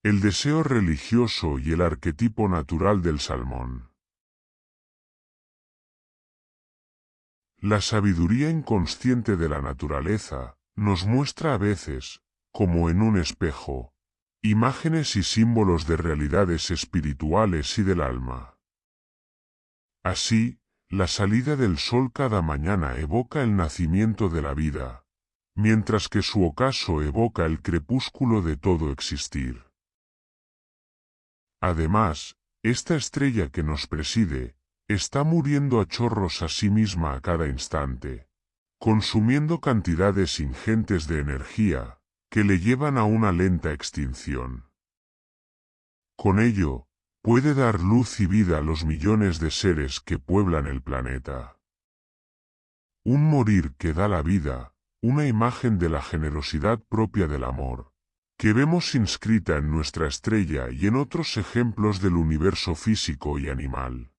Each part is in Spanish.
el deseo religioso y el arquetipo natural del salmón. La sabiduría inconsciente de la naturaleza nos muestra a veces, como en un espejo, imágenes y símbolos de realidades espirituales y del alma. Así, la salida del sol cada mañana evoca el nacimiento de la vida, mientras que su ocaso evoca el crepúsculo de todo existir. Además, esta estrella que nos preside, está muriendo a chorros a sí misma a cada instante, consumiendo cantidades ingentes de energía, que le llevan a una lenta extinción. Con ello, puede dar luz y vida a los millones de seres que pueblan el planeta. Un morir que da la vida, una imagen de la generosidad propia del amor, que vemos inscrita en nuestra estrella y en otros ejemplos del universo físico y animal.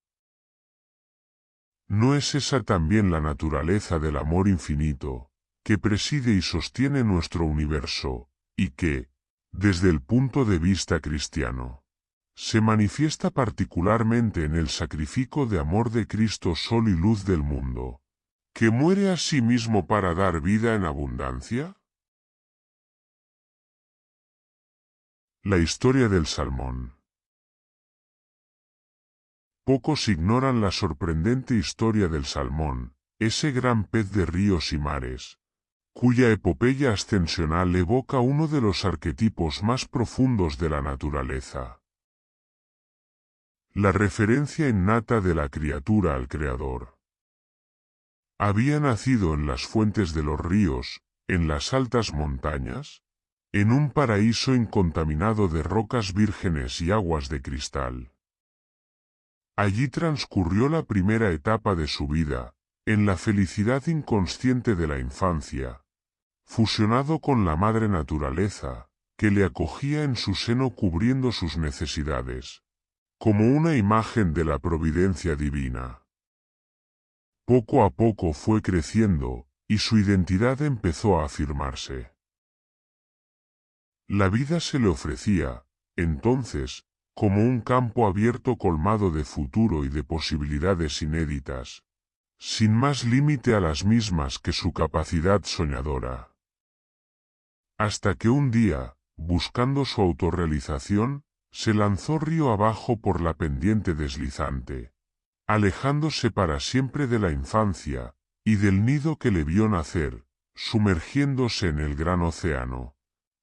¿No es esa también la naturaleza del amor infinito, que preside y sostiene nuestro universo, y que, desde el punto de vista cristiano, se manifiesta particularmente en el sacrificio de amor de Cristo, sol y luz del mundo, que muere a sí mismo para dar vida en abundancia? La historia del salmón. Pocos ignoran la sorprendente historia del salmón, ese gran pez de ríos y mares, cuya epopeya ascensional evoca uno de los arquetipos más profundos de la naturaleza. La referencia innata de la criatura al Creador. Había nacido en las fuentes de los ríos, en las altas montañas, en un paraíso incontaminado de rocas vírgenes y aguas de cristal. Allí transcurrió la primera etapa de su vida, en la felicidad inconsciente de la infancia, fusionado con la madre naturaleza, que le acogía en su seno cubriendo sus necesidades, como una imagen de la providencia divina. Poco a poco fue creciendo, y su identidad empezó a afirmarse. La vida se le ofrecía, entonces, como un campo abierto colmado de futuro y de posibilidades inéditas, sin más límite a las mismas que su capacidad soñadora. Hasta que un día, buscando su autorrealización, se lanzó río abajo por la pendiente deslizante, alejándose para siempre de la infancia, y del nido que le vio nacer, sumergiéndose en el gran océano,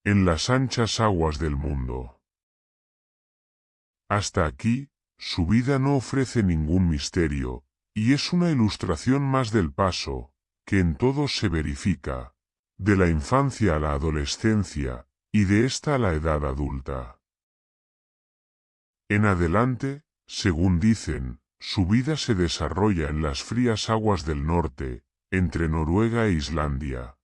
en las anchas aguas del mundo. Hasta aquí, su vida no ofrece ningún misterio, y es una ilustración más del paso, que en todos se verifica, de la infancia a la adolescencia, y de esta a la edad adulta. En adelante, según dicen, su vida se desarrolla en las frías aguas del norte, entre Noruega e Islandia.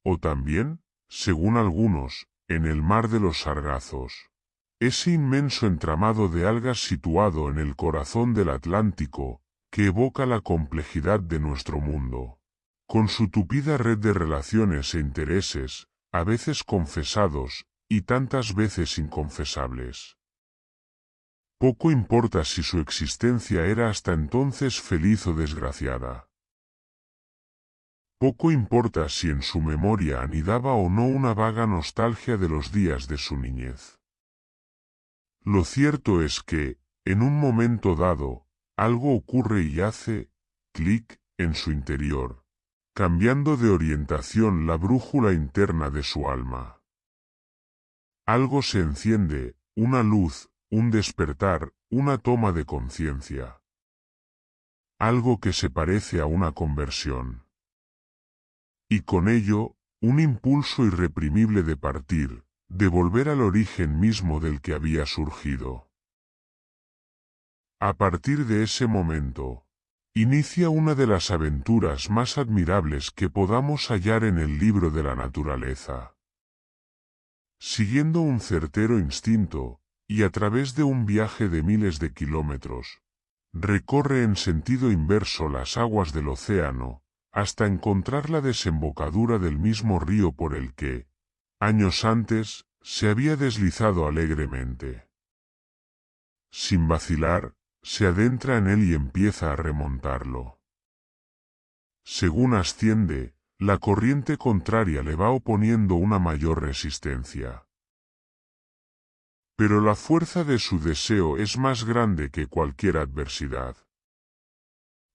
O también, según algunos, en el mar de los Sargazos. Ese inmenso entramado de algas situado en el corazón del Atlántico, que evoca la complejidad de nuestro mundo, con su tupida red de relaciones e intereses, a veces confesados, y tantas veces inconfesables. Poco importa si su existencia era hasta entonces feliz o desgraciada. Poco importa si en su memoria anidaba o no una vaga nostalgia de los días de su niñez. Lo cierto es que, en un momento dado, algo ocurre y hace clic en su interior, cambiando de orientación la brújula interna de su alma. Algo se enciende, una luz, un despertar, una toma de conciencia. Algo que se parece a una conversión. Y con ello, un impulso irreprimible de partir, de volver al origen mismo del que había surgido. A partir de ese momento, inicia una de las aventuras más admirables que podamos hallar en el libro de la naturaleza. Siguiendo un certero instinto, y a través de un viaje de miles de kilómetros, recorre en sentido inverso las aguas del océano, hasta encontrar la desembocadura del mismo río por el que, años antes, se había deslizado alegremente. Sin vacilar, se adentra en él y empieza a remontarlo. Según asciende, la corriente contraria le va oponiendo una mayor resistencia. Pero la fuerza de su deseo es más grande que cualquier adversidad.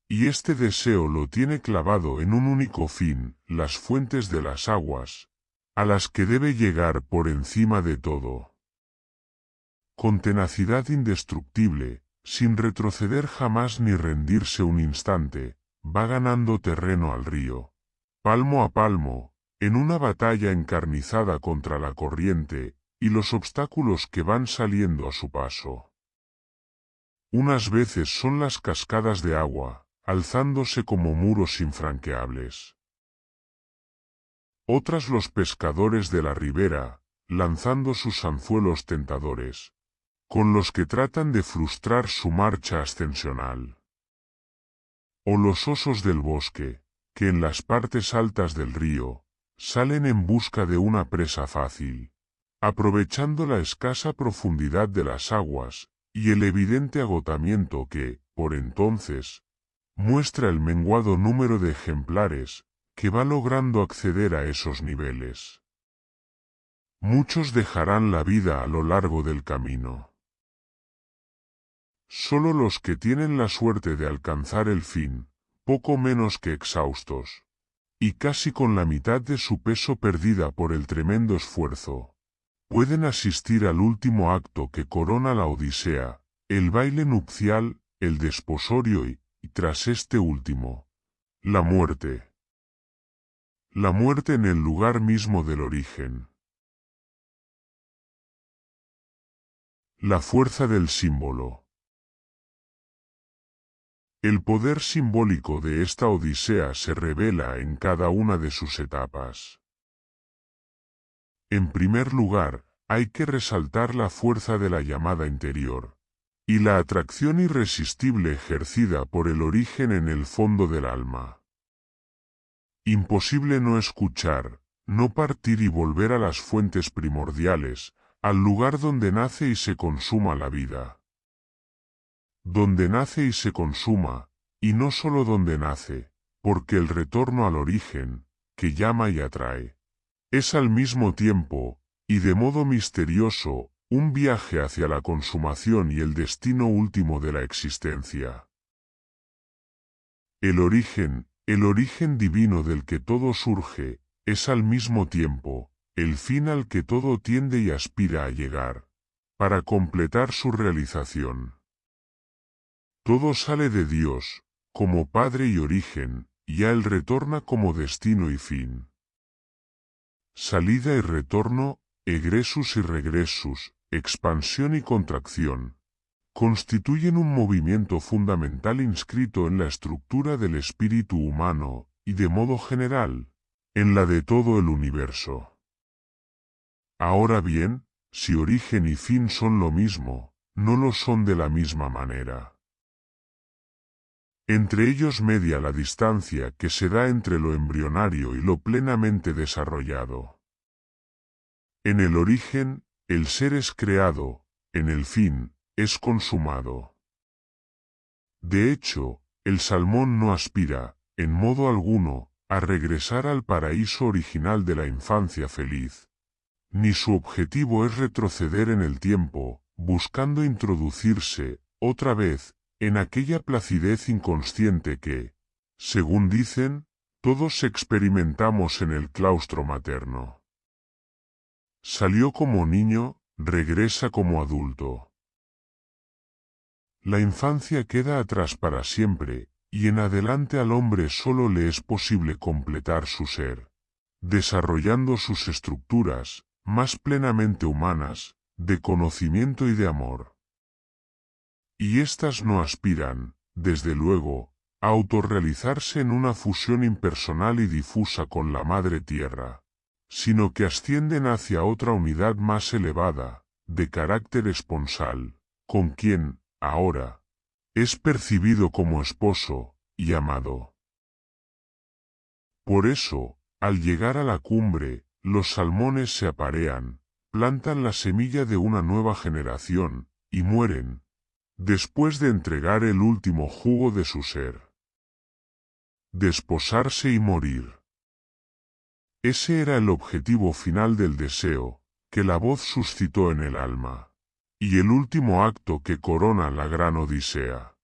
Y este deseo lo tiene clavado en un único fin, las fuentes de las aguas, a las que debe llegar por encima de todo. Con tenacidad indestructible, sin retroceder jamás ni rendirse un instante, va ganando terreno al río, palmo a palmo, en una batalla encarnizada contra la corriente y los obstáculos que van saliendo a su paso. Unas veces son las cascadas de agua, alzándose como muros infranqueables. Otras los pescadores de la ribera, lanzando sus anzuelos tentadores, con los que tratan de frustrar su marcha ascensional. O los osos del bosque, que en las partes altas del río, salen en busca de una presa fácil, aprovechando la escasa profundidad de las aguas, y el evidente agotamiento que, por entonces, muestra el menguado número de ejemplares, que va logrando acceder a esos niveles. Muchos dejarán la vida a lo largo del camino. Solo los que tienen la suerte de alcanzar el fin, poco menos que exhaustos, y casi con la mitad de su peso perdida por el tremendo esfuerzo, pueden asistir al último acto que corona la Odisea, el baile nupcial, el desposorio y tras este último, la muerte. La muerte en el lugar mismo del origen. La fuerza del símbolo. El poder simbólico de esta Odisea se revela en cada una de sus etapas. En primer lugar, hay que resaltar la fuerza de la llamada interior, y la atracción irresistible ejercida por el origen en el fondo del alma. Imposible no escuchar, no partir y volver a las fuentes primordiales, al lugar donde nace y se consuma la vida. Donde nace y se consuma, y no solo donde nace, porque el retorno al origen, que llama y atrae, es al mismo tiempo, y de modo misterioso, un viaje hacia la consumación y el destino último de la existencia. El origen divino del que todo surge, es al mismo tiempo, el fin al que todo tiende y aspira a llegar, para completar su realización. Todo sale de Dios, como Padre y origen, y a Él retorna como destino y fin. Salida y retorno, egresus y regresus, expansión y contracción, constituyen un movimiento fundamental inscrito en la estructura del espíritu humano, y de modo general, en la de todo el universo. Ahora bien, si origen y fin son lo mismo, no lo son de la misma manera. Entre ellos media la distancia que se da entre lo embrionario y lo plenamente desarrollado. En el origen, el ser es creado, en el fin, es consumado. De hecho, el salmón no aspira, en modo alguno, a regresar al paraíso original de la infancia feliz. Ni su objetivo es retroceder en el tiempo, buscando introducirse, otra vez, en aquella placidez inconsciente que, según dicen, todos experimentamos en el claustro materno. Salió como niño, regresa como adulto. La infancia queda atrás para siempre, y en adelante al hombre solo le es posible completar su ser, desarrollando sus estructuras, más plenamente humanas, de conocimiento y de amor. Y éstas no aspiran, desde luego, a autorrealizarse en una fusión impersonal y difusa con la madre tierra, sino que ascienden hacia otra unidad más elevada, de carácter esponsal, con quien, ahora, es percibido como esposo, y amado. Por eso, al llegar a la cumbre, los salmones se aparean, plantan la semilla de una nueva generación, y mueren, después de entregar el último jugo de su ser. Desposarse y morir. Ese era el objetivo final del deseo, que la voz suscitó en el alma, y el último acto que corona la gran odisea.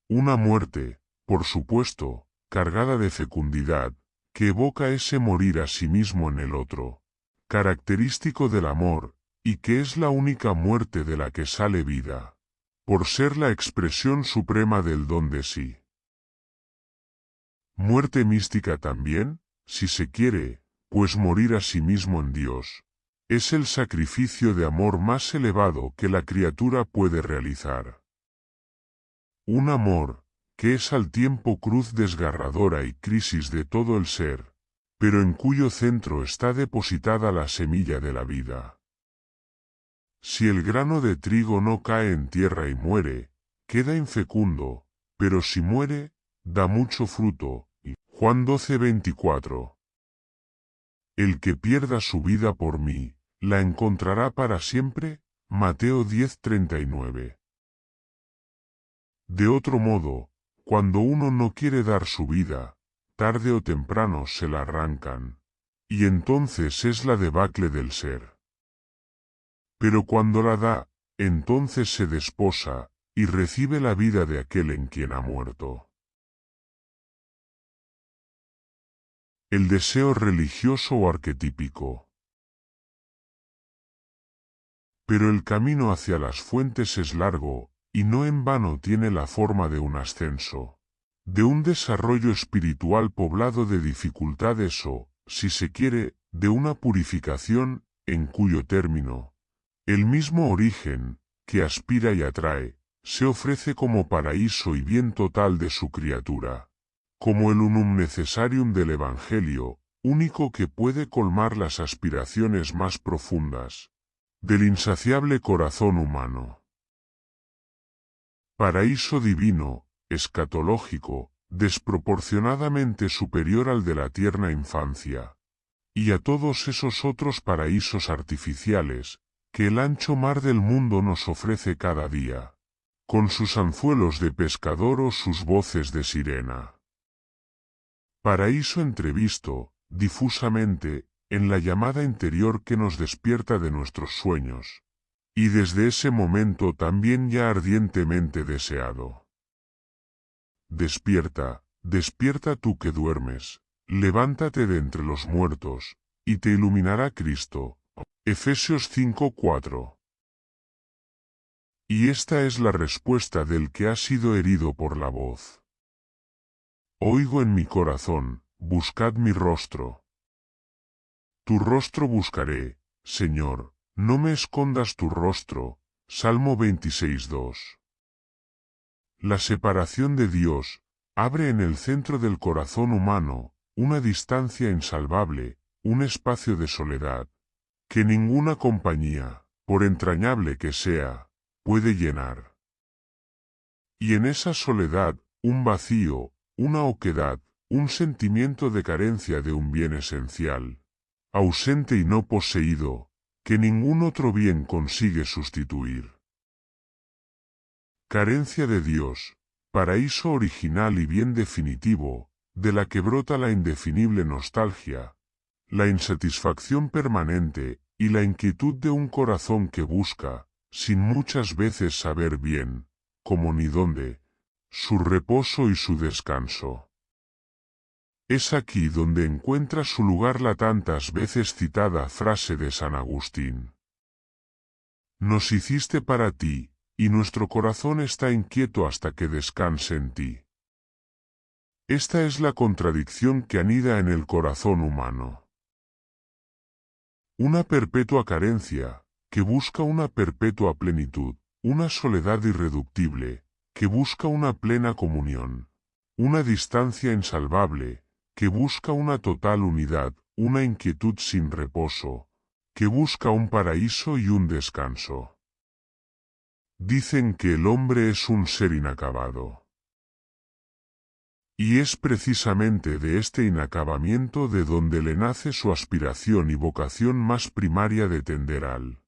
Una muerte, por supuesto, cargada de fecundidad, que evoca ese morir a sí mismo en el otro, característico del amor, y que es la única muerte de la que sale vida, por ser la expresión suprema del don de sí. Muerte mística también, si se quiere, pues morir a sí mismo en Dios, es el sacrificio de amor más elevado que la criatura puede realizar. Un amor, que es al tiempo cruz desgarradora y crisis de todo el ser, pero en cuyo centro está depositada la semilla de la vida. Si el grano de trigo no cae en tierra y muere, queda infecundo, pero si muere, da mucho fruto. Juan 12:24. El que pierda su vida por mí, la encontrará para siempre. Mateo 10:39. De otro modo, cuando uno no quiere dar su vida, tarde o temprano se la arrancan, y entonces es la debacle del ser. Pero cuando la da, entonces se desposa, y recibe la vida de aquel en quien ha muerto. El deseo religioso o arquetípico. Pero el camino hacia las fuentes es largo, y no en vano tiene la forma de un ascenso, de un desarrollo espiritual poblado de dificultades o, si se quiere, de una purificación, en cuyo término, el mismo origen, que aspira y atrae, se ofrece como paraíso y bien total de su criatura, como el unum necessarium del Evangelio, único que puede colmar las aspiraciones más profundas del insaciable corazón humano. Paraíso divino, escatológico, desproporcionadamente superior al de la tierna infancia, y a todos esos otros paraísos artificiales, que el ancho mar del mundo nos ofrece cada día, con sus anzuelos de pescador o sus voces de sirena. Paraíso entrevisto, difusamente, en la llamada interior que nos despierta de nuestros sueños, y desde ese momento también ya ardientemente deseado. Despierta, despierta tú que duermes, levántate de entre los muertos, y te iluminará Cristo. Efesios 5:4. Y esta es la respuesta del que ha sido herido por la voz. Oigo en mi corazón, buscad mi rostro. Tu rostro buscaré, Señor, no me escondas tu rostro. Salmo 26:2. La separación de Dios abre en el centro del corazón humano una distancia insalvable, un espacio de soledad, que ninguna compañía, por entrañable que sea, puede llenar. Y en esa soledad, un vacío, una oquedad, un sentimiento de carencia de un bien esencial, ausente y no poseído, que ningún otro bien consigue sustituir. Carencia de Dios, paraíso original y bien definitivo, de la que brota la indefinible nostalgia, la insatisfacción permanente, y la inquietud de un corazón que busca, sin muchas veces saber bien, cómo ni dónde, su reposo y su descanso. Es aquí donde encuentra su lugar la tantas veces citada frase de San Agustín. Nos hiciste para ti, y nuestro corazón está inquieto hasta que descanse en ti. Esta es la contradicción que anida en el corazón humano. Una perpetua carencia, que busca una perpetua plenitud, una soledad irreductible, que busca una plena comunión, una distancia insalvable, que busca una total unidad, una inquietud sin reposo, que busca un paraíso y un descanso. Dicen que el hombre es un ser inacabado. Y es precisamente de este inacabamiento de donde le nace su aspiración y vocación más primaria de tender al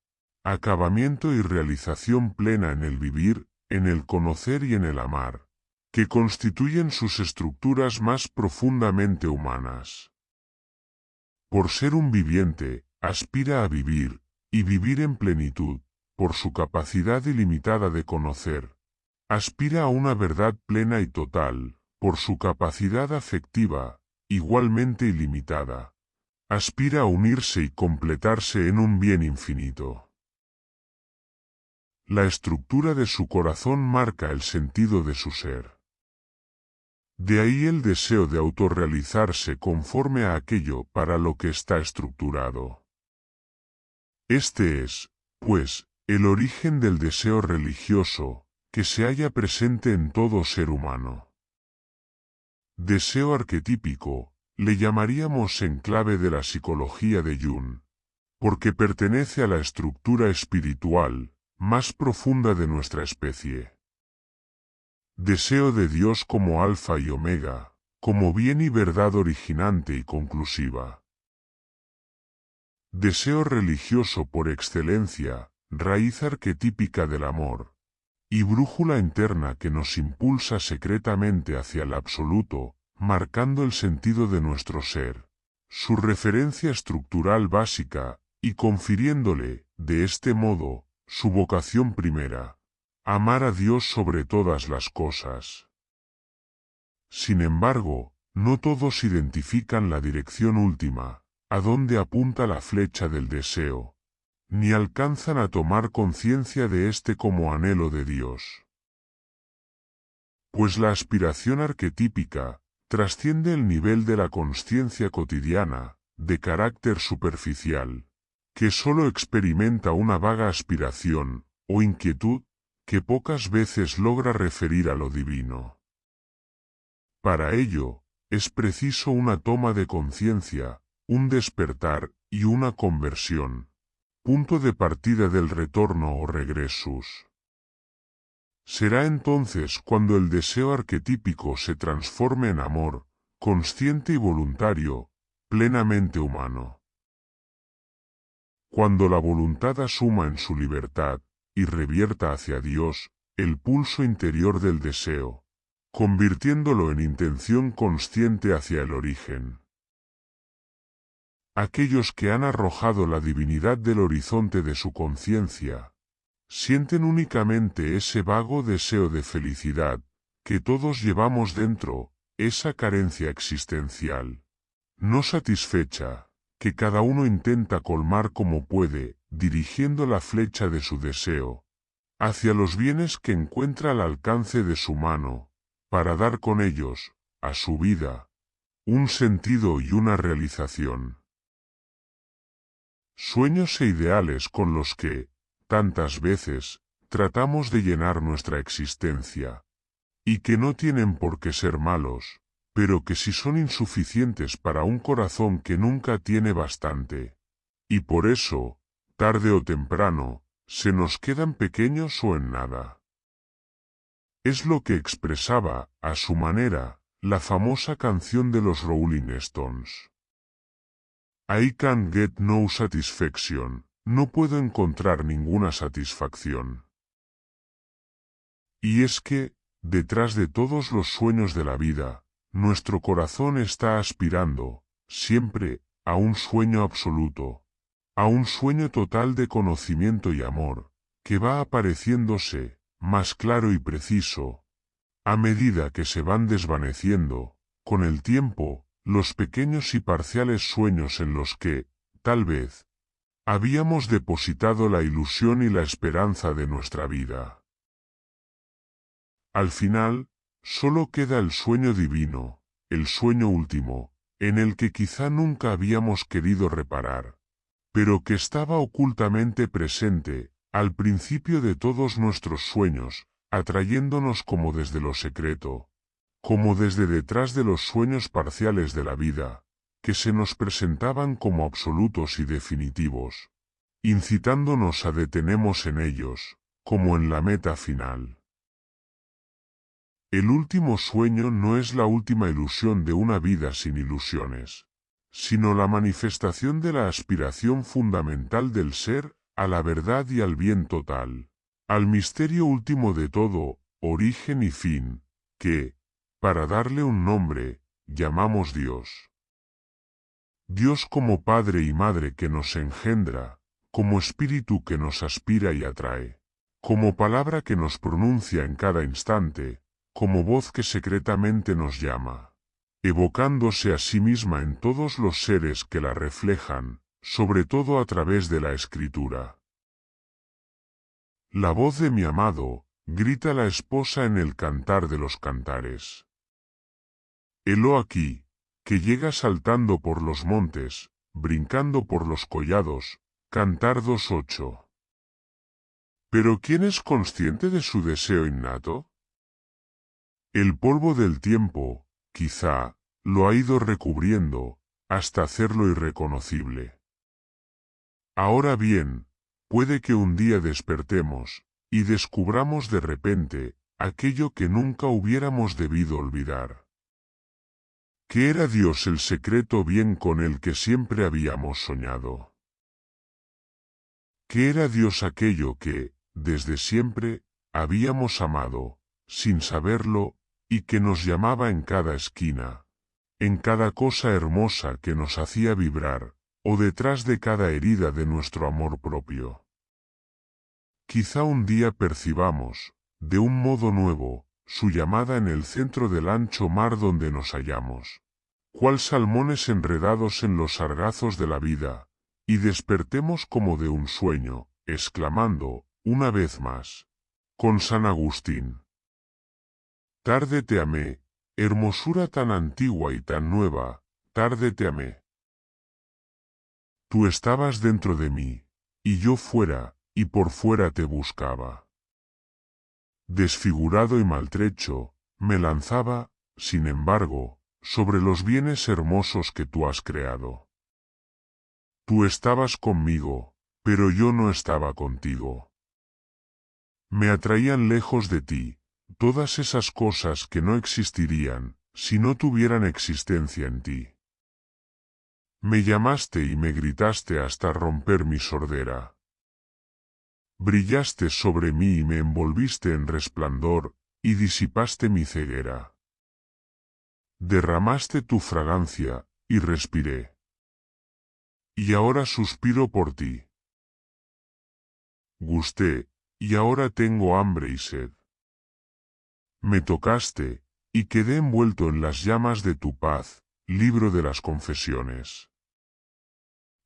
acabamiento y realización plena en el vivir, en el conocer y en el amar, que constituyen sus estructuras más profundamente humanas. Por ser un viviente, aspira a vivir, y vivir en plenitud, por su capacidad ilimitada de conocer. Aspira a una verdad plena y total, por su capacidad afectiva, igualmente ilimitada. Aspira a unirse y completarse en un bien infinito. La estructura de su corazón marca el sentido de su ser. De ahí el deseo de autorrealizarse conforme a aquello para lo que está estructurado. Este es, pues, el origen del deseo religioso, que se halla presente en todo ser humano. Deseo arquetípico, le llamaríamos en clave de la psicología de Jung, porque pertenece a la estructura espiritual más profunda de nuestra especie. Deseo de Dios como alfa y omega, como bien y verdad originante y conclusiva. Deseo religioso por excelencia, raíz arquetípica del amor, y brújula interna que nos impulsa secretamente hacia el absoluto, marcando el sentido de nuestro ser, su referencia estructural básica, y confiriéndole, de este modo, su vocación primera. Amar a Dios sobre todas las cosas. Sin embargo, no todos identifican la dirección última, a donde apunta la flecha del deseo, ni alcanzan a tomar conciencia de este como anhelo de Dios. Pues la aspiración arquetípica trasciende el nivel de la consciencia cotidiana, de carácter superficial, que sólo experimenta una vaga aspiración, o inquietud, que pocas veces logra referir a lo divino. Para ello, es preciso una toma de conciencia, un despertar y una conversión, punto de partida del retorno o regresus. Será entonces cuando el deseo arquetípico se transforme en amor, consciente y voluntario, plenamente humano. Cuando la voluntad asuma en su libertad, y revierta hacia Dios, el pulso interior del deseo, convirtiéndolo en intención consciente hacia el origen. Aquellos que han arrojado la divinidad del horizonte de su conciencia, sienten únicamente ese vago deseo de felicidad, que todos llevamos dentro, esa carencia existencial, no satisfecha, que cada uno intenta colmar como puede, dirigiendo la flecha de su deseo hacia los bienes que encuentra al alcance de su mano, para dar con ellos, a su vida, un sentido y una realización. Sueños e ideales con los que, tantas veces, tratamos de llenar nuestra existencia, y que no tienen por qué ser malos, pero que sí son insuficientes para un corazón que nunca tiene bastante. Y por eso, tarde o temprano, se nos quedan pequeños o en nada. Es lo que expresaba, a su manera, la famosa canción de los Rolling Stones. I can't get no satisfaction, no puedo encontrar ninguna satisfacción. Y es que, detrás de todos los sueños de la vida, nuestro corazón está aspirando, siempre, a un sueño absoluto, a un sueño total de conocimiento y amor, que va apareciéndose, más claro y preciso, a medida que se van desvaneciendo, con el tiempo, los pequeños y parciales sueños en los que, tal vez, habíamos depositado la ilusión y la esperanza de nuestra vida. Al final, solo queda el sueño divino, el sueño último, en el que quizá nunca habíamos querido reparar, pero que estaba ocultamente presente, al principio de todos nuestros sueños, atrayéndonos como desde lo secreto, como desde detrás de los sueños parciales de la vida, que se nos presentaban como absolutos y definitivos, incitándonos a detenernos en ellos, como en la meta final. El último sueño no es la última ilusión de una vida sin ilusiones, sino la manifestación de la aspiración fundamental del ser a la verdad y al bien total, al misterio último de todo, origen y fin, que, para darle un nombre, llamamos Dios. Dios como Padre y Madre que nos engendra, como Espíritu que nos aspira y atrae, como palabra que nos pronuncia en cada instante, como voz que secretamente nos llama, evocándose a sí misma en todos los seres que la reflejan, sobre todo a través de la Escritura. La voz de mi amado, grita la esposa en el cantar de los cantares. Helo aquí, que llega saltando por los montes, brincando por los collados, Cantar 2:8. ¿Pero quién es consciente de su deseo innato? El polvo del tiempo, quizá, lo ha ido recubriendo, hasta hacerlo irreconocible. Ahora bien, puede que un día despertemos, y descubramos de repente, aquello que nunca hubiéramos debido olvidar. Que era Dios el secreto bien con el que siempre habíamos soñado. Que era Dios aquello que, desde siempre, habíamos amado, sin saberlo, y que nos llamaba en cada esquina, en cada cosa hermosa que nos hacía vibrar, o detrás de cada herida de nuestro amor propio. Quizá un día percibamos, de un modo nuevo, su llamada en el centro del ancho mar donde nos hallamos, cual salmones enredados en los sargazos de la vida, y despertemos como de un sueño, exclamando, una vez más, con San Agustín: tarde te amé, hermosura tan antigua y tan nueva, tarde te amé. Tú estabas dentro de mí, y yo fuera, y por fuera te buscaba. Desfigurado y maltrecho, me lanzaba, sin embargo, sobre los bienes hermosos que tú has creado. Tú estabas conmigo, pero yo no estaba contigo. Me atraían lejos de ti, todas esas cosas que no existirían, si no tuvieran existencia en ti. Me llamaste y me gritaste hasta romper mi sordera. Brillaste sobre mí y me envolviste en resplandor, y disipaste mi ceguera. Derramaste tu fragancia, y respiré. Y ahora suspiro por ti. Gusté, y ahora tengo hambre y sed. Me tocaste, y quedé envuelto en las llamas de tu paz, libro de las confesiones.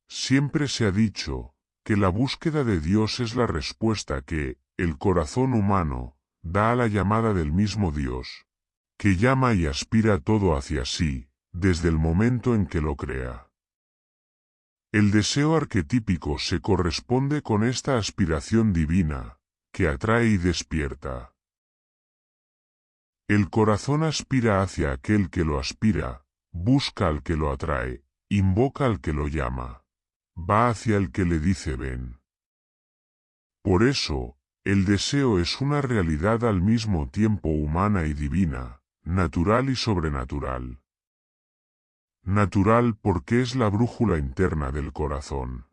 Siempre se ha dicho, que la búsqueda de Dios es la respuesta que, el corazón humano, da a la llamada del mismo Dios, que llama y aspira todo hacia sí, desde el momento en que lo crea. El deseo arquetípico se corresponde con esta aspiración divina, que atrae y despierta. El corazón aspira hacia aquel que lo aspira, busca al que lo atrae, invoca al que lo llama, va hacia el que le dice ven. Por eso, el deseo es una realidad al mismo tiempo humana y divina, natural y sobrenatural. Natural porque es la brújula interna del corazón.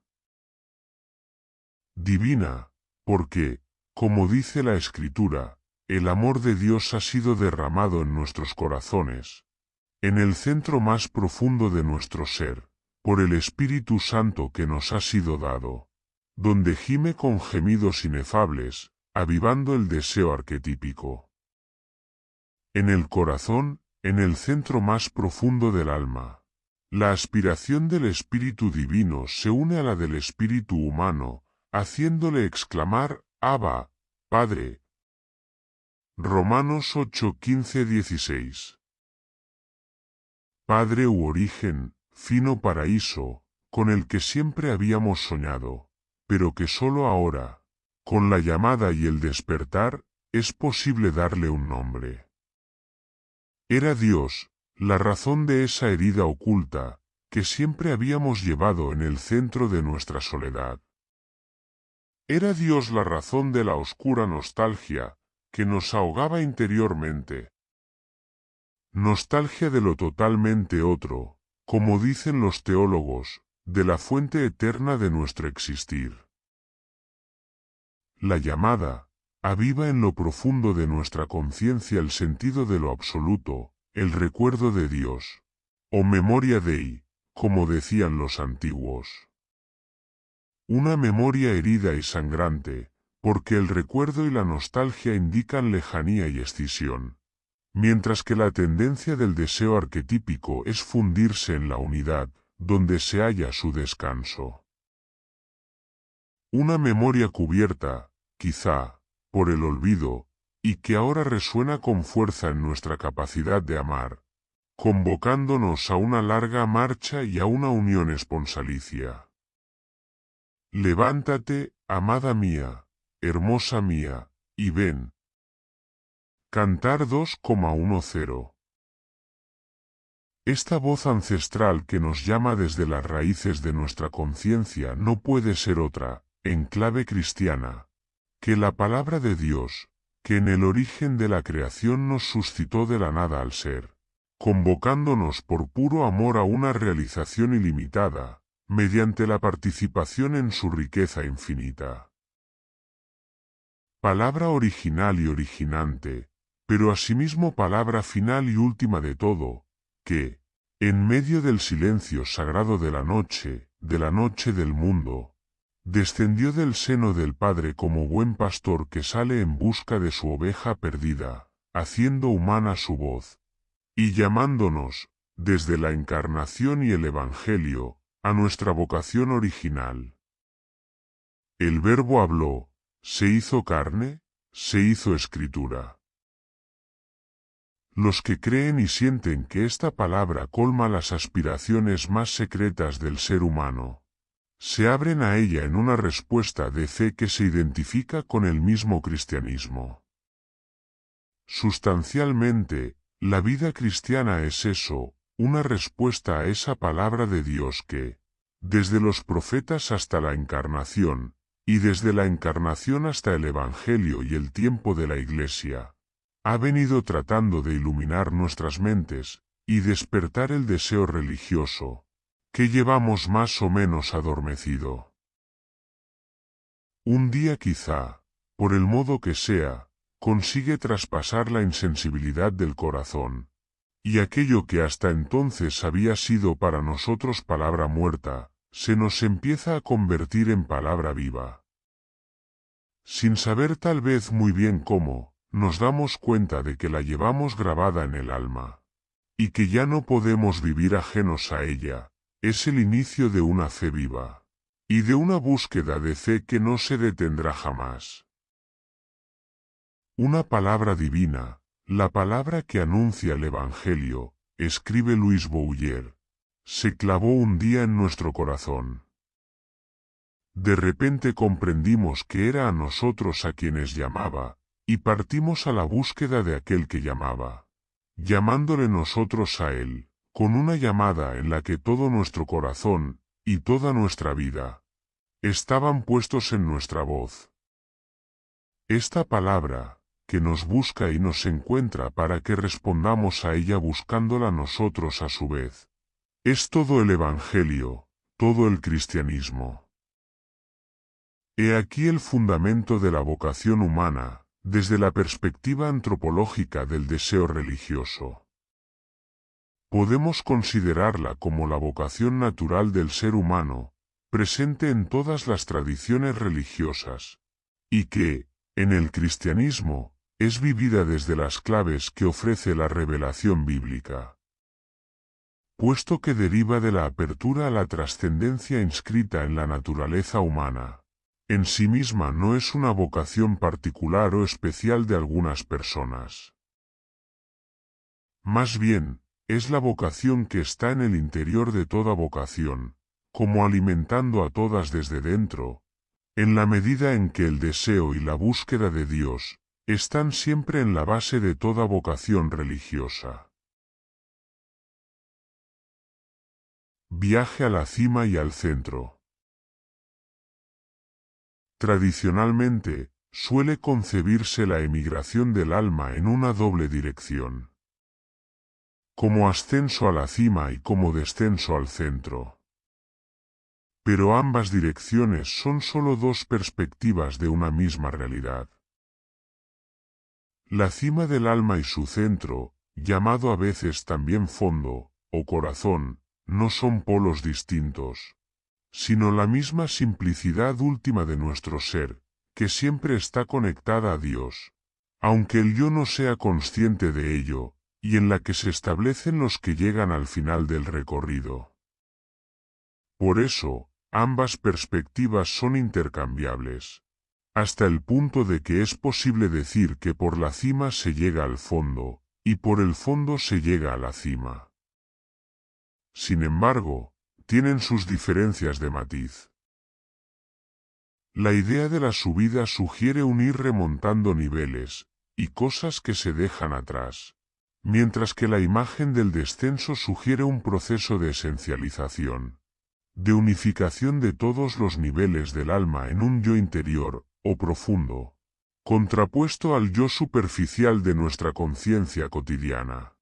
Divina, porque, como dice la Escritura, el amor de Dios ha sido derramado en nuestros corazones, en el centro más profundo de nuestro ser, por el Espíritu Santo que nos ha sido dado, donde gime con gemidos inefables, avivando el deseo arquetípico. En el corazón, en el centro más profundo del alma, la aspiración del Espíritu Divino se une a la del Espíritu Humano, haciéndole exclamar, Abba, Padre. Romanos 8:15-16. Padre u origen, fino paraíso, con el que siempre habíamos soñado, pero que sólo ahora, con la llamada y el despertar, es posible darle un nombre. Era Dios, la razón de esa herida oculta, que siempre habíamos llevado en el centro de nuestra soledad. Era Dios la razón de la oscura nostalgia, que nos ahogaba interiormente, nostalgia de lo totalmente otro, como dicen los teólogos, de la fuente eterna de nuestro existir. La llamada aviva en lo profundo de nuestra conciencia el sentido de lo absoluto, el recuerdo de Dios, o memoria Dei, como decían los antiguos. Una memoria herida y sangrante, porque el recuerdo y la nostalgia indican lejanía y escisión, mientras que la tendencia del deseo arquetípico es fundirse en la unidad, donde se halla su descanso. Una memoria cubierta, quizá, por el olvido, y que ahora resuena con fuerza en nuestra capacidad de amar, convocándonos a una larga marcha y a una unión esponsalicia. Levántate, amada mía, hermosa mía, y ven. Cantar 2,10. Esta voz ancestral que nos llama desde las raíces de nuestra conciencia no puede ser otra, en clave cristiana, que la palabra de Dios, que en el origen de la creación nos suscitó de la nada al ser, convocándonos por puro amor a una realización ilimitada, mediante la participación en su riqueza infinita. Palabra original y originante, pero asimismo palabra final y última de todo, que, en medio del silencio sagrado de la noche del mundo, descendió del seno del Padre como buen pastor que sale en busca de su oveja perdida, haciendo humana su voz, y llamándonos, desde la encarnación y el Evangelio, a nuestra vocación original. El Verbo habló, se hizo carne, se hizo escritura. Los que creen y sienten que esta palabra colma las aspiraciones más secretas del ser humano, se abren a ella en una respuesta de fe que se identifica con el mismo cristianismo. Sustancialmente, la vida cristiana es eso, una respuesta a esa palabra de Dios que, desde los profetas hasta la encarnación, y desde la encarnación hasta el Evangelio y el tiempo de la Iglesia, ha venido tratando de iluminar nuestras mentes, y despertar el deseo religioso, que llevamos más o menos adormecido. Un día quizá, por el modo que sea, consigue traspasar la insensibilidad del corazón, y aquello que hasta entonces había sido para nosotros palabra muerta, se nos empieza a convertir en palabra viva. Sin saber tal vez muy bien cómo, nos damos cuenta de que la llevamos grabada en el alma, y que ya no podemos vivir ajenos a ella. Es el inicio de una fe viva, y de una búsqueda de fe que no se detendrá jamás. Una palabra divina, la palabra que anuncia el Evangelio, escribe Luis Bouyer, se clavó un día en nuestro corazón. De repente comprendimos que era a nosotros a quienes llamaba, y partimos a la búsqueda de aquel que llamaba, llamándole nosotros a él, con una llamada en la que todo nuestro corazón, y toda nuestra vida, estaban puestos en nuestra voz. Esta palabra, que nos busca y nos encuentra para que respondamos a ella buscándola nosotros a su vez, es todo el Evangelio, todo el cristianismo. He aquí el fundamento de la vocación humana, desde la perspectiva antropológica del deseo religioso. Podemos considerarla como la vocación natural del ser humano, presente en todas las tradiciones religiosas, y que, en el cristianismo, es vivida desde las claves que ofrece la revelación bíblica. Puesto que deriva de la apertura a la trascendencia inscrita en la naturaleza humana, en sí misma no es una vocación particular o especial de algunas personas. Más bien, es la vocación que está en el interior de toda vocación, como alimentando a todas desde dentro, en la medida en que el deseo y la búsqueda de Dios están siempre en la base de toda vocación religiosa. Viaje a la cima y al centro. Tradicionalmente, suele concebirse la emigración del alma en una doble dirección. como ascenso a la cima y como descenso al centro. Pero ambas direcciones son solo dos perspectivas de una misma realidad. La cima del alma y su centro, llamado a veces también fondo, o corazón, no son polos distintos, sino la misma simplicidad última de nuestro ser, que siempre está conectada a Dios, aunque el yo no sea consciente de ello, y en la que se establecen los que llegan al final del recorrido. Por eso, ambas perspectivas son intercambiables, hasta el punto de que es posible decir que por la cima se llega al fondo, y por el fondo se llega a la cima. Sin embargo, tienen sus diferencias de matiz. La idea de la subida sugiere un ir remontando niveles, y cosas que se dejan atrás, mientras que la imagen del descenso sugiere un proceso de esencialización, de unificación de todos los niveles del alma en un yo interior, o profundo, contrapuesto al yo superficial de nuestra conciencia cotidiana.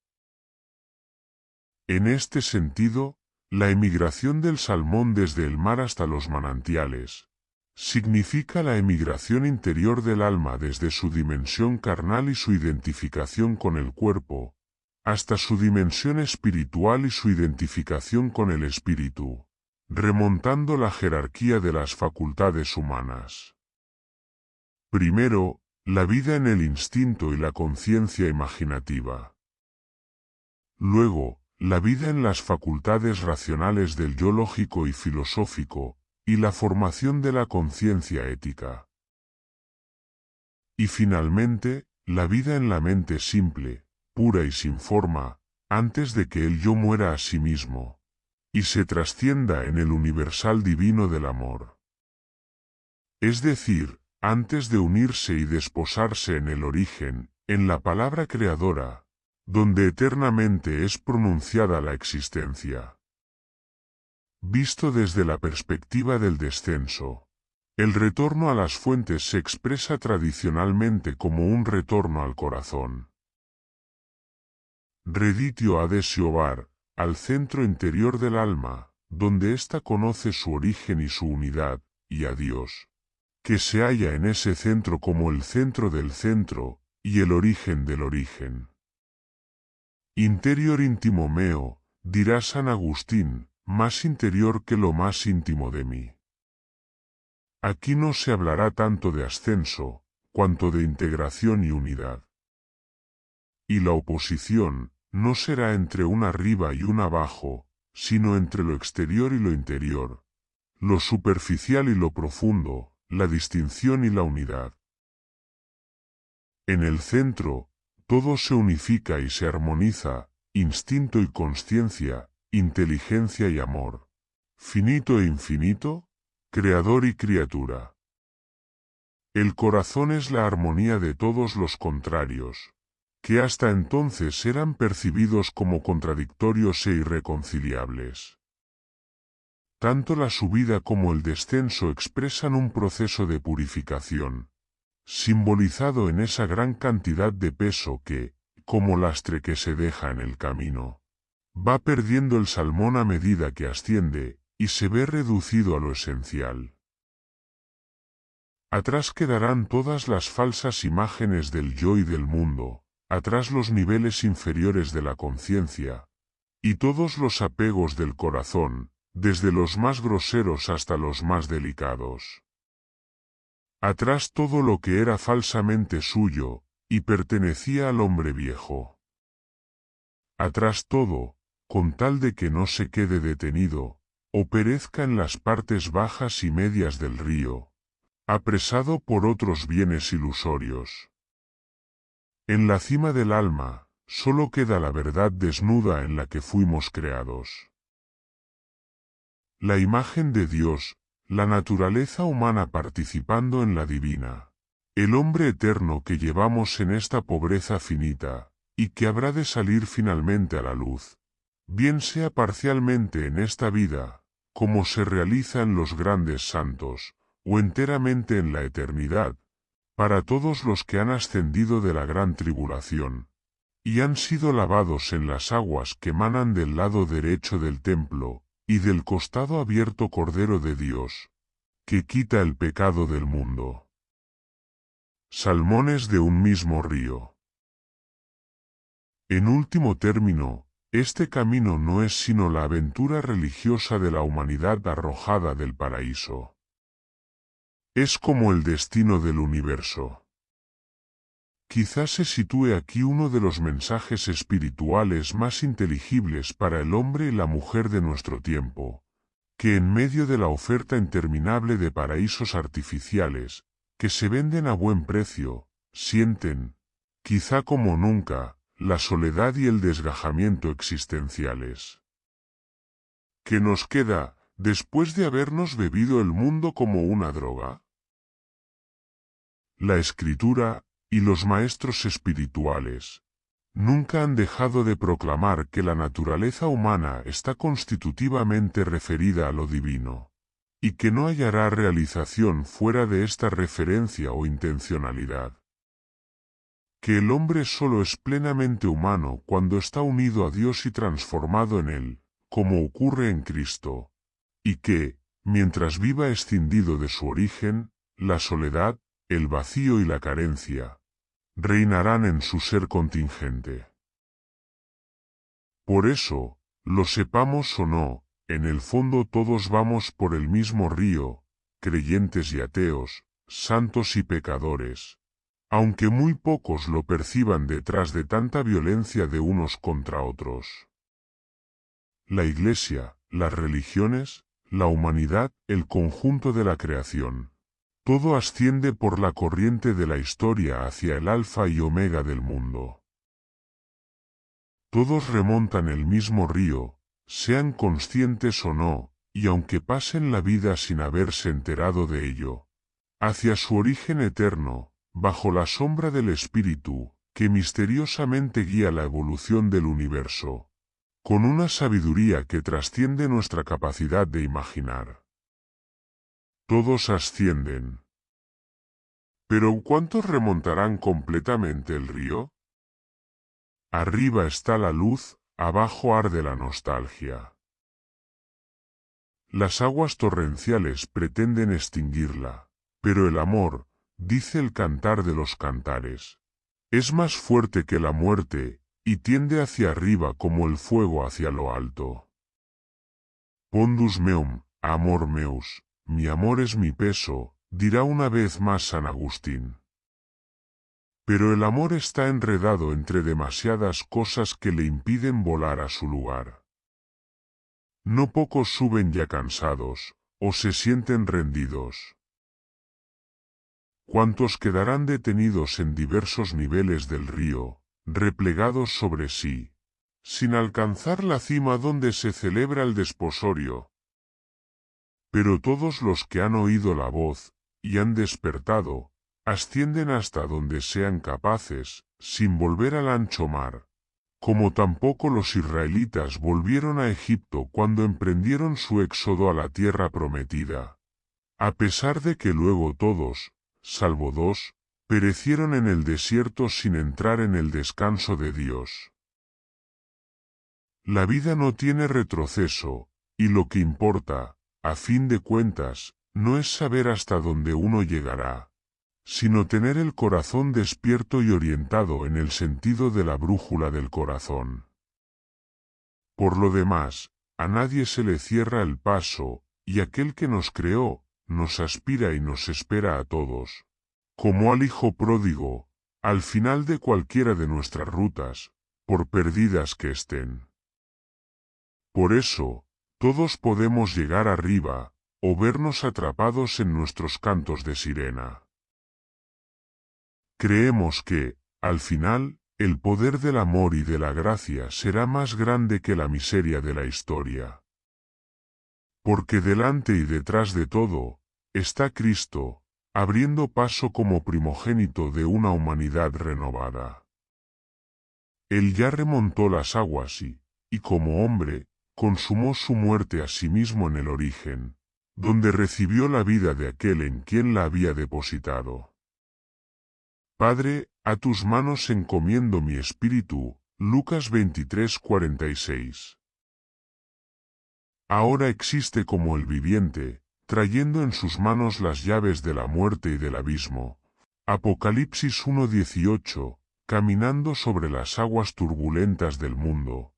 En este sentido, la emigración del salmón desde el mar hasta los manantiales, significa la emigración interior del alma desde su dimensión carnal y su identificación con el cuerpo, hasta su dimensión espiritual y su identificación con el espíritu, remontando la jerarquía de las facultades humanas. Primero, la vida en el instinto y la conciencia imaginativa. Luego, la vida en las facultades racionales del yo lógico y filosófico, y la formación de la conciencia ética. Y finalmente, la vida en la mente simple, pura y sin forma, antes de que el yo muera a sí mismo, y se trascienda en el universal divino del amor. Es decir, antes de unirse y desposarse en el origen, en la palabra creadora, donde eternamente es pronunciada la existencia. Visto desde la perspectiva del descenso, el retorno a las fuentes se expresa tradicionalmente como un retorno al corazón. Reditio ad Jehová, al centro interior del alma, donde ésta conoce su origen y su unidad, y a Dios, que se halla en ese centro como el centro del centro, y el origen del origen. Interior íntimo meo, dirá San Agustín, más interior que lo más íntimo de mí. Aquí no se hablará tanto de ascenso, cuanto de integración y unidad. Y la oposición, no será entre un arriba y un abajo, sino entre lo exterior y lo interior, lo superficial y lo profundo, la distinción y la unidad. En el centro, todo se unifica y se armoniza, instinto y consciencia, inteligencia y amor, finito e infinito, creador y criatura. El corazón es la armonía de todos los contrarios, que hasta entonces eran percibidos como contradictorios e irreconciliables. Tanto la subida como el descenso expresan un proceso de purificación, simbolizado en esa gran cantidad de peso que, como lastre que se deja en el camino, va perdiendo el salmón a medida que asciende, y se ve reducido a lo esencial. Atrás quedarán todas las falsas imágenes del yo y del mundo, atrás los niveles inferiores de la conciencia, y todos los apegos del corazón, desde los más groseros hasta los más delicados. Atrás todo lo que era falsamente suyo, y pertenecía al hombre viejo. Atrás todo, con tal de que no se quede detenido, o perezca en las partes bajas y medias del río, apresado por otros bienes ilusorios. En la cima del alma, solo queda la verdad desnuda en la que fuimos creados. La imagen de Dios, la naturaleza humana participando en la divina, el hombre eterno que llevamos en esta pobreza finita, y que habrá de salir finalmente a la luz, bien sea parcialmente en esta vida, como se realiza en los grandes santos, o enteramente en la eternidad, para todos los que han ascendido de la gran tribulación, y han sido lavados en las aguas que manan del lado derecho del templo, y del costado abierto Cordero de Dios, que quita el pecado del mundo. Salmones de un mismo río. En último término, este camino no es sino la aventura religiosa de la humanidad arrojada del paraíso. Es como el destino del universo. Quizás se sitúe aquí uno de los mensajes espirituales más inteligibles para el hombre y la mujer de nuestro tiempo, que en medio de la oferta interminable de paraísos artificiales, que se venden a buen precio, sienten, quizá como nunca, la soledad y el desgajamiento existenciales. ¿Qué nos queda, después de habernos bebido el mundo como una droga? La Escritura, y los maestros espirituales, nunca han dejado de proclamar que la naturaleza humana está constitutivamente referida a lo divino, y que no hallará realización fuera de esta referencia o intencionalidad. Que el hombre solo es plenamente humano cuando está unido a Dios y transformado en Él, como ocurre en Cristo, y que, mientras viva escindido de su origen, la soledad, el vacío y la carencia, reinarán en su ser contingente. Por eso, lo sepamos o no, en el fondo todos vamos por el mismo río, creyentes y ateos, santos y pecadores, aunque muy pocos lo perciban detrás de tanta violencia de unos contra otros. La Iglesia, las religiones, la humanidad, el conjunto de la creación. Todo asciende por la corriente de la historia hacia el alfa y omega del mundo. Todos remontan el mismo río, sean conscientes o no, y aunque pasen la vida sin haberse enterado de ello, hacia su origen eterno, bajo la sombra del Espíritu, que misteriosamente guía la evolución del universo, con una sabiduría que trasciende nuestra capacidad de imaginar. Todos ascienden. ¿Pero cuántos remontarán completamente el río? Arriba está la luz, abajo arde la nostalgia. Las aguas torrenciales pretenden extinguirla, pero el amor, dice el cantar de los cantares, es más fuerte que la muerte, y tiende hacia arriba como el fuego hacia lo alto. Pondus meum, amor meus, mi amor es mi peso, dirá una vez más San Agustín. Pero el amor está enredado entre demasiadas cosas que le impiden volar a su lugar. No pocos suben ya cansados, o se sienten rendidos. ¿Cuántos quedarán detenidos en diversos niveles del río, replegados sobre sí, sin alcanzar la cima donde se celebra el desposorio? Pero todos los que han oído la voz, y han despertado, ascienden hasta donde sean capaces, sin volver al ancho mar, como tampoco los israelitas volvieron a Egipto cuando emprendieron su éxodo a la tierra prometida, a pesar de que luego todos, salvo dos, perecieron en el desierto sin entrar en el descanso de Dios. La vida no tiene retroceso, y lo que importa, a fin de cuentas, no es saber hasta dónde uno llegará, sino tener el corazón despierto y orientado en el sentido de la brújula del corazón. Por lo demás, a nadie se le cierra el paso, y aquel que nos creó, nos aspira y nos espera a todos, como al hijo pródigo, al final de cualquiera de nuestras rutas, por perdidas que estén. Por eso, todos podemos llegar arriba, o vernos atrapados en nuestros cantos de sirena. Creemos que, al final, el poder del amor y de la gracia será más grande que la miseria de la historia. Porque delante y detrás de todo, está Cristo, abriendo paso como primogénito de una humanidad renovada. Él ya remontó las aguas y como hombre, consumó su muerte a sí mismo en el origen, donde recibió la vida de aquel en quien la había depositado. Padre, A tus manos encomiendo mi espíritu. Lucas 23:46. Ahora existe como el viviente, trayendo en sus manos las llaves de la muerte y del abismo. Apocalipsis 1:18, caminando sobre las aguas turbulentas del mundo,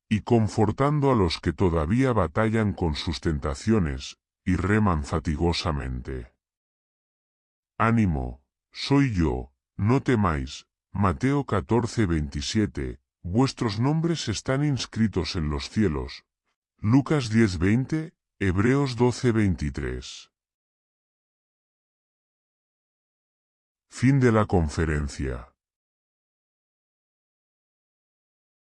y confortando a los que todavía batallan con sus tentaciones, y reman fatigosamente. Ánimo, soy yo, no temáis. Mateo 14:27, vuestros nombres están inscritos en los cielos. Lucas 10:20, Hebreos 12:23. Fin de la conferencia.